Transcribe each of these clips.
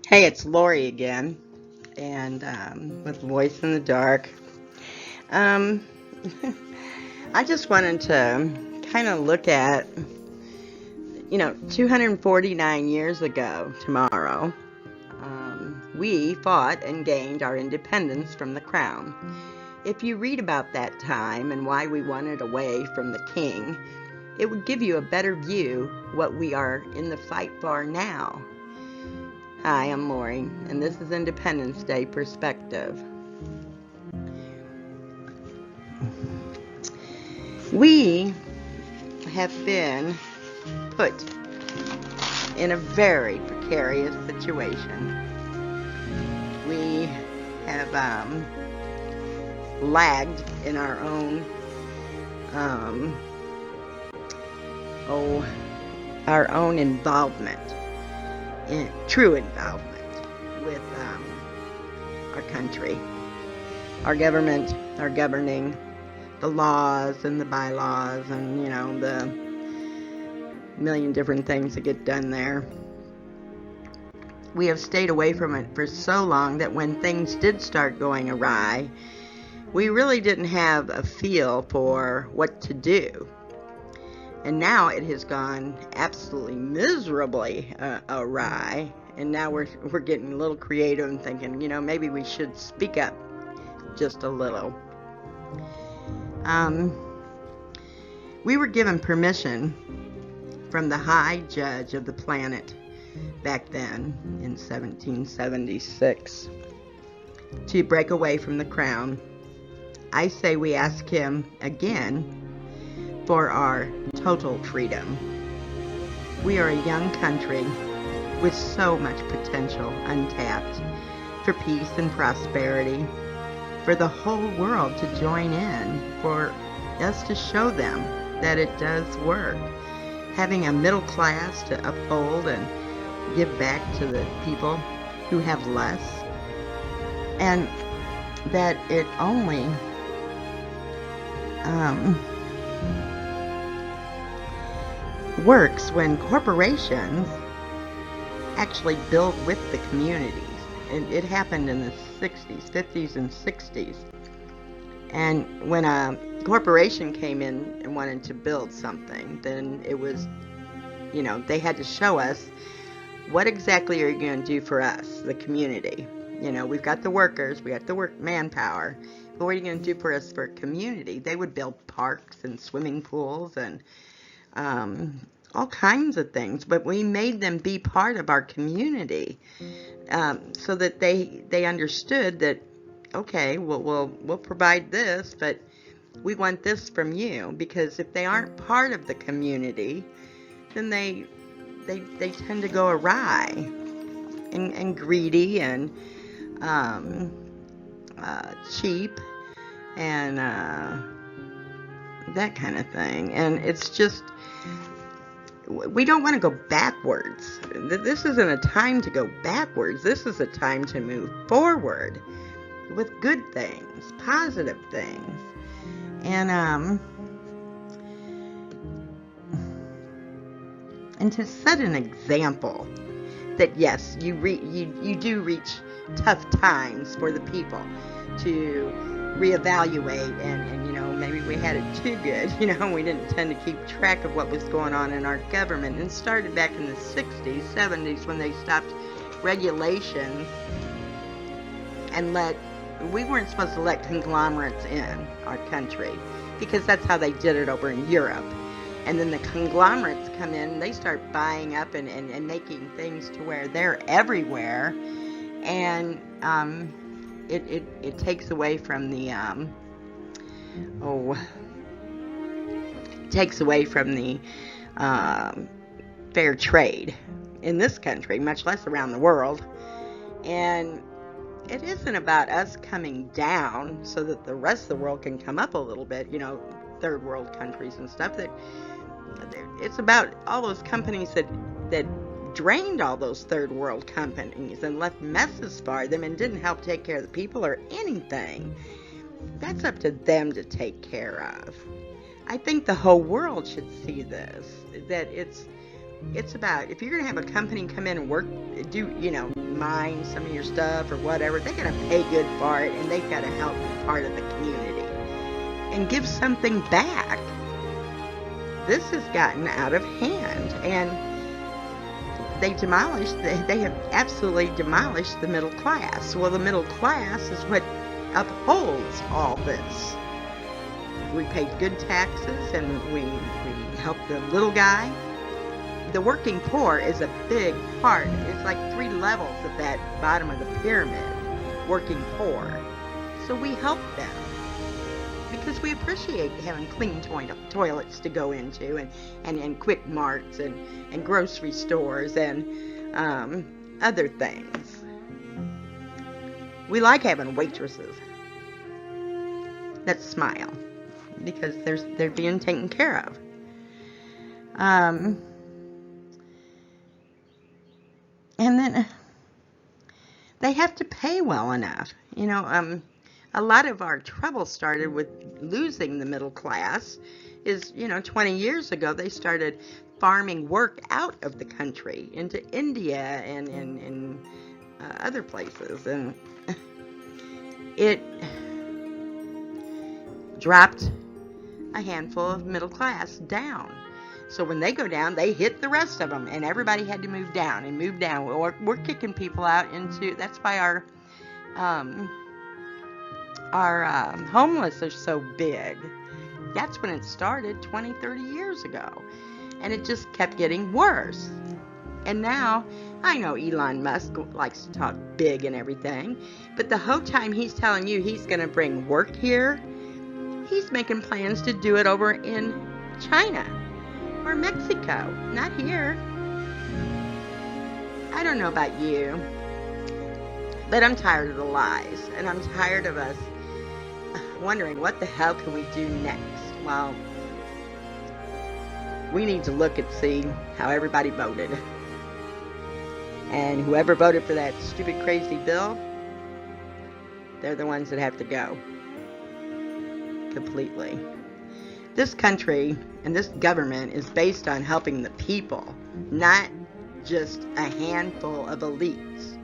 Hey, it's Lori again, and with Voice in the Dark. Um, I just wanted to kind of look at, 249 years ago tomorrow, we fought and gained our independence from the crown. If you read about that time and why we wanted away from the king, it would give you a better view what we are in the fight for now. Hi, I'm Lori, and this is Independence Day Perspective. We have been put in a very precarious situation. We have lagged in our own involvement, true involvement with our country, our government, our governing, the laws and the bylaws, and the million different things that get done there. We have stayed away from it for so long that when things did start going awry, we really didn't have a feel for what to do. And now it has gone absolutely miserably awry, and now we're getting a little creative and thinking, maybe we should speak up just a little. We were given permission from the High Judge of the planet back then in 1776 to break away from the crown. I say we ask him again for our total freedom. We are a young country with so much potential untapped for peace and prosperity, for the whole world to join in, for us to show them that it does work. Having a middle class to uphold and give back to the people who have less, and that it only works when corporations actually build with the communities. And it happened in the 60s, 50s, and 60s. And when a corporation came in and wanted to build something, then it was, they had to show us, what exactly are you going to do for us, the community? We've got the workers, we got the manpower, but what are you going to do for us for a community? They would build parks and swimming pools and all kinds of things, but we made them be part of our community, so that they understood that, okay, we'll provide this, but we want this from you, because if they aren't part of the community, then they tend to go awry and greedy and cheap and that kind of thing. And it's just, we don't want to go backwards. This isn't a time to go backwards. This is a time to move forward with good things, positive things. And to set an example that yes, you do reach tough times for the people to reevaluate, and maybe we had it too good. We didn't tend to keep track of what was going on in our government. And it started back in the 60s, 70s when they stopped regulations and we weren't supposed to let conglomerates in our country, because that's how they did it over in Europe. And then the conglomerates come in, they start buying up and making things to where they're everywhere. And it takes away from the fair trade in this country, much less around the world. And it isn't about us coming down so that the rest of the world can come up a little bit, third world countries and stuff. That it's about all those companies that drained all those third world companies and left messes for them and didn't help take care of the people or anything. That's up to them to take care of. I think the whole world should see this, that it's about, if you're going to have a company come in and work, mine some of your stuff or whatever, they're going to pay good for it, and they've got to help be part of the community and give something back. This has gotten out of hand, and they have absolutely demolished the middle class. Well, the middle class is what upholds all this. We paid good taxes, and we help the little guy. The working poor is a big part. It's like 3 levels at that bottom of the pyramid, working poor. So we help them because we appreciate having clean toilets to go into, and quick marts and grocery stores and other things. We like having waitresses that smile because they're being taken care of. And then they have to pay well enough. A lot of our trouble started with losing the middle class. 20 years ago, they started farming work out of the country into India and other places. And it dropped a handful of middle class down. So when they go down, they hit the rest of them, and everybody had to move down. We're kicking people out into, that's why our homeless are so big. That's when it started 20, 30 years ago. And it just kept getting worse. And now, I know Elon Musk likes to talk big and everything, but the whole time he's telling you he's going to bring work here, he's making plans to do it over in China or Mexico, not here. I don't know about you, but I'm tired of the lies, and I'm tired of us wondering what the hell can we do next. Well, we need to look and see how everybody voted. And whoever voted for that stupid, crazy bill, they're the ones that have to go. Completely. This country and this government is based on helping the people, not just a handful of elites.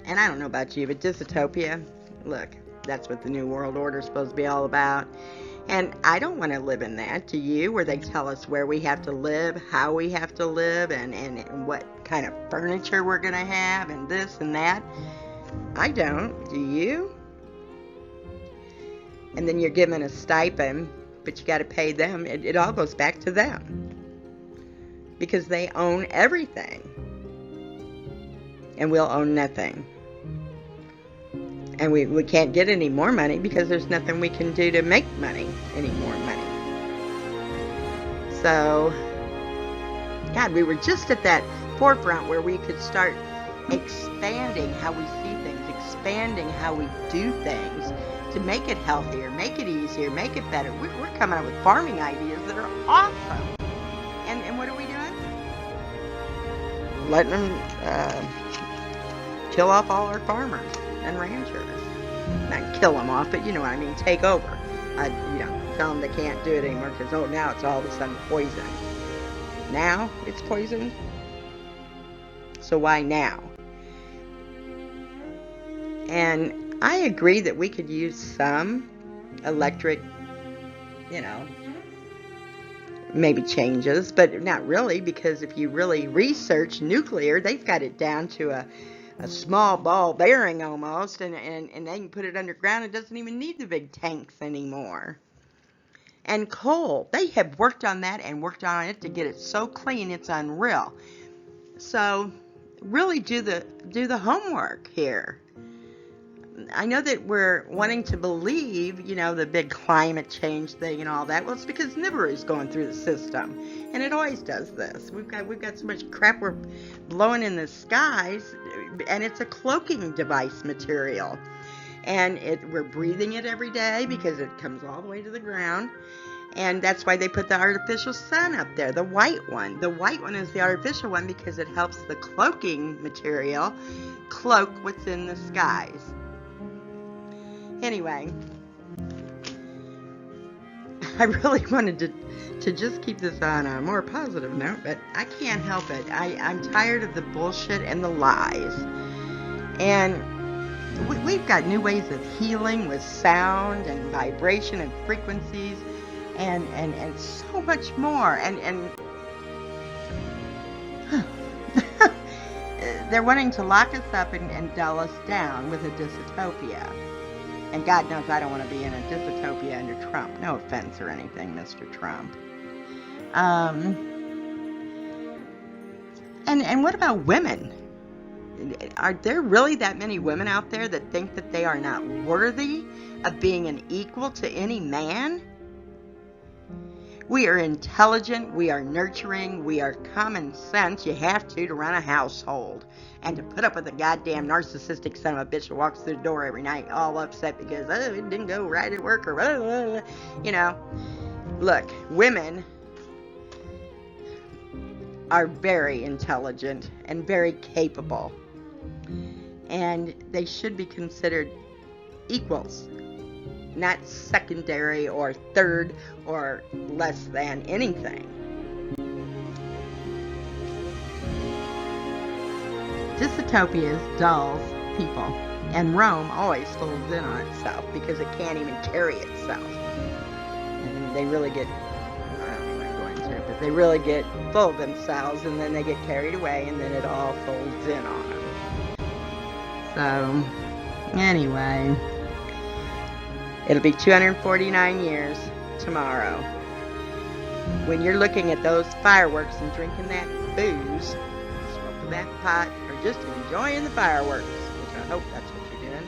And I don't know about you, but dystopia, look, that's what the New World Order is supposed to be all about. And I don't want to live in that, do you? Where they tell us where we have to live, how we have to live, and what kind of furniture we're going to have, and this and that. I don't. Do you? And then you're given a stipend, but you got to pay them. It all goes back to them. Because they own everything. And we'll own nothing. And we can't get any more money because there's nothing we can do to make any more money. So, God, we were just at that forefront where we could start expanding how we see things, expanding how we do things to make it healthier, make it easier, make it better. We're coming up with farming ideas that are awesome. And what are we doing? Letting them kill off all our farmers and ranchers. Not kill them off, but you know what I mean, take over. Tell them they can't do it anymore because, now it's all of a sudden poison. Now it's poisoned? So why now? And I agree that we could use some electric, maybe changes, but not really, because if you really research nuclear, they've got it down to a small ball bearing almost, and they can put it underground. It doesn't even need the big tanks anymore. And coal, they have worked on that and worked on it to get it so clean it's unreal. So really do the homework here. I know that we're wanting to believe, the big climate change thing and all that. Well, it's because Nibiru is going through the system, and it always does this. We've got so much crap we're blowing in the skies, and it's a cloaking device material, and we're breathing it every day because it comes all the way to the ground. And that's why they put the artificial sun up there, the white one. The white one is the artificial one because it helps the cloaking material cloak what's in the skies. Anyway, I really wanted to just keep this on a more positive note, but I can't help it. I'm tired of the bullshit and the lies. And we've got new ways of healing with sound and vibration and frequencies and so much more. And they're wanting to lock us up and dull us down with a dystopia. And God knows I don't want to be in a dystopia under Trump. No offense or anything, Mr. Trump. And what about women? Are there really that many women out there that think that they are not worthy of being an equal to any man? We are intelligent, we are nurturing, we are common sense. You have to run a household. And to put up with a goddamn narcissistic son of a bitch who walks through the door every night all upset because, it didn't go right at work or, Look, women are very intelligent and very capable. And they should be considered equals, not secondary or third or less than anything. Dystopias dulls people, and Rome always folds in on itself because it can't even carry itself. And they really get, I don't know what I'm going to, but they really get full of themselves, and then they get carried away, and then it all folds in on them. So, anyway, it'll be 249 years tomorrow. When you're looking at those fireworks and drinking that booze, smoking that pot, or just enjoying the fireworks, which I hope that's what you're doing,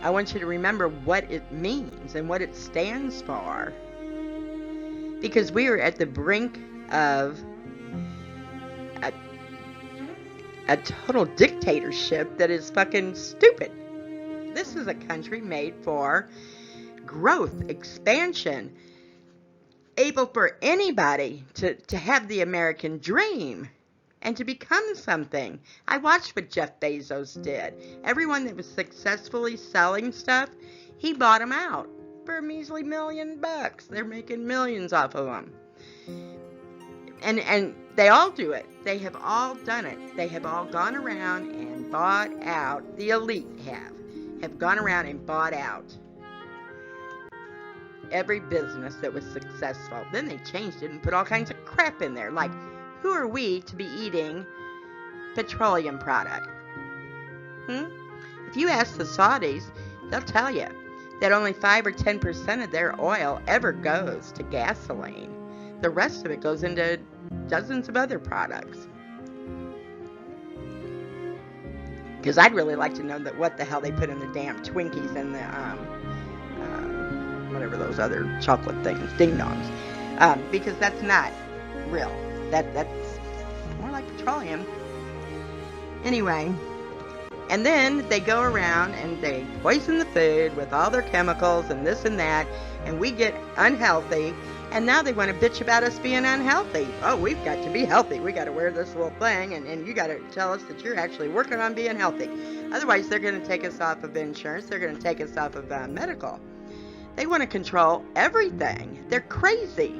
I want you to remember what it means and what it stands for. Because we are at the brink of a total dictatorship that is fucking stupid. This is a country made for growth, expansion, able for anybody to have the American dream and to become something. I watched what Jeff Bezos did. Everyone that was successfully selling stuff, he bought them out for a measly $1 million. They're making millions off of them. And they all do it. They have all done it. They have all gone around and bought out. The elite have gone around and bought out every business that was successful. Then they changed it and put all kinds of crap in there. Like, who are we to be eating petroleum product? If you ask the Saudis, they'll tell you that only 5 or 10% of their oil ever goes to gasoline. The rest of it goes into dozens of other products. Because I'd really like to know that what the hell they put in the damn Twinkies and the whatever those other chocolate things, ding dongs, because that's not real. That's more like petroleum. Anyway, and then they go around and they poison the food with all their chemicals and this and that, and we get unhealthy. And now they want to bitch about us being unhealthy. Oh, we've got to be healthy. We got to wear this little thing, and you got to tell us that you're actually working on being healthy. Otherwise, they're going to take us off of insurance. They're going to take us off of medical. They want to control everything. They're crazy.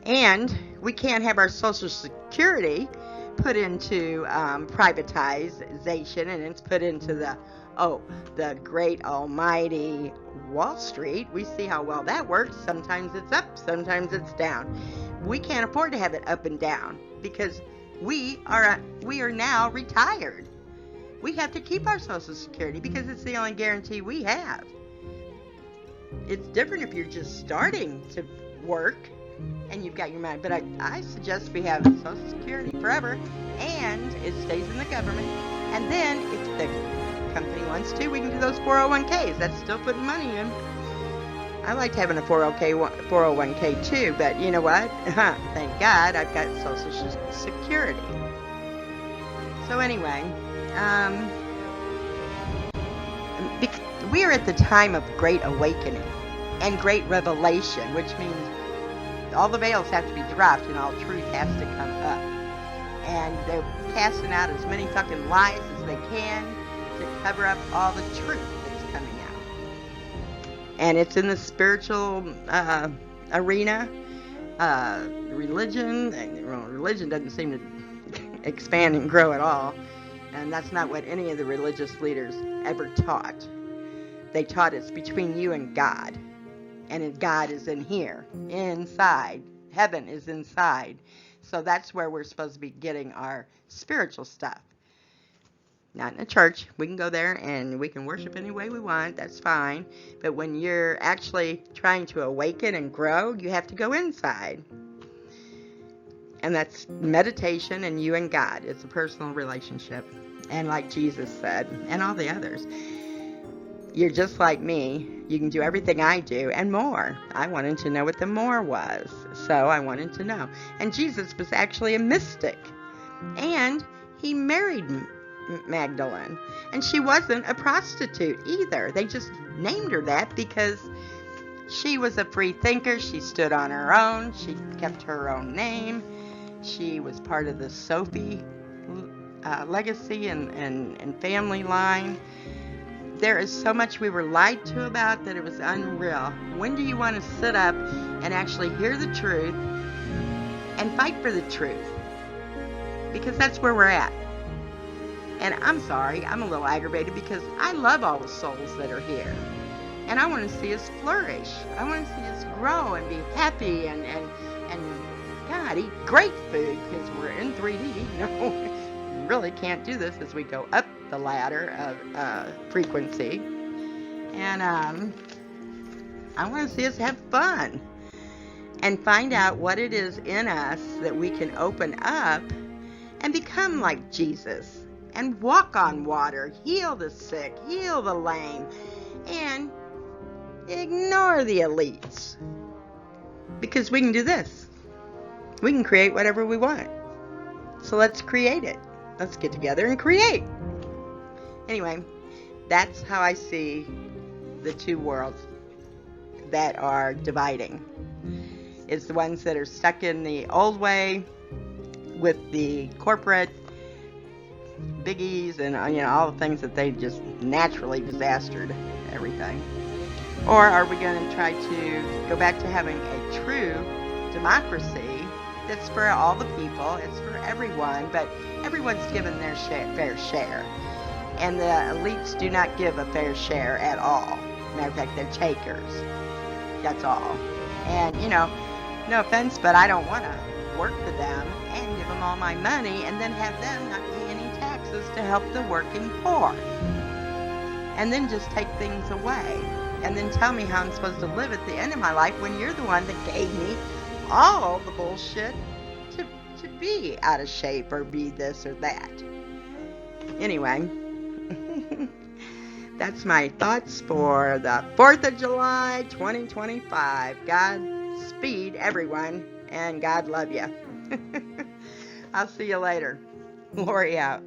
And we can't have our Social Security put into privatization, and it's put into the great almighty Wall Street. We see how well that works. Sometimes it's up, sometimes it's down. We can't afford to have it up and down because we are now retired. We have to keep our Social Security because it's the only guarantee we have. It's different if you're just starting to work and you've got your money. But I suggest we have Social Security forever, and it stays in the government. And then if the company wants to, we can do those 401ks. That's still putting money in. I liked having a 401k too, but you know what? Thank God I've got Social Security. So anyway, we are at the time of great awakening and great revelation, which means all the veils have to be dropped and all truth has to come up. And they're casting out as many fucking lies as they can to cover up all the truth that's coming out. And it's in the spiritual arena. Religion doesn't seem to expand and grow at all. And that's not what any of the religious leaders ever taught. They taught it's between you and God. And God is in here, inside. Heaven is inside. So that's where we're supposed to be getting our spiritual stuff. Not in a church. We can go there and we can worship any way we want. That's fine. But when you're actually trying to awaken and grow, you have to go inside. And that's meditation and you and God. It's a personal relationship. And like Jesus said, and all the others, you're just like me. You can do everything I do and more. I wanted to know what the more was. So I wanted to know. And Jesus was actually a mystic. And he married Magdalene. And she wasn't a prostitute either. They just named her that because she was a free thinker. She stood on her own. She kept her own name. She was part of the Sophie legacy and family line. There is so much we were lied to about that it was unreal. When do you want to sit up and actually hear the truth and fight for the truth? Because that's where we're at. And I'm sorry, I'm a little aggravated because I love all the souls that are here. And I want to see us flourish. I want to see us grow and be happy and God, eat great food because we're in 3D. You know, we really can't do this as we go up the ladder of frequency. And I want to see us have fun and find out what it is in us that we can open up and become like Jesus and walk on water, heal the sick, heal the lame, and ignore the elites. Because we can do this. We can create whatever we want. So let's create it. Let's get together and create. Anyway, that's how I see the two worlds that are dividing. It's the ones that are stuck in the old way with the corporate biggies and all the things that they just naturally disastered everything. Or are we going to try to go back to having a true democracy that's for all the people, it's for everyone, but everyone's given their fair share. And the elites do not give a fair share at all. Matter of fact, they're takers. That's all. And, no offense, but I don't want to work for them and give them all my money and then have them not pay any taxes to help the working poor. And then just take things away. And then tell me how I'm supposed to live at the end of my life when you're the one that gave me all the bullshit to be out of shape or be this or that. Anyway, that's my thoughts for the 4th of July, 2025. Godspeed, everyone, and God love you. I'll see you later. Lori out.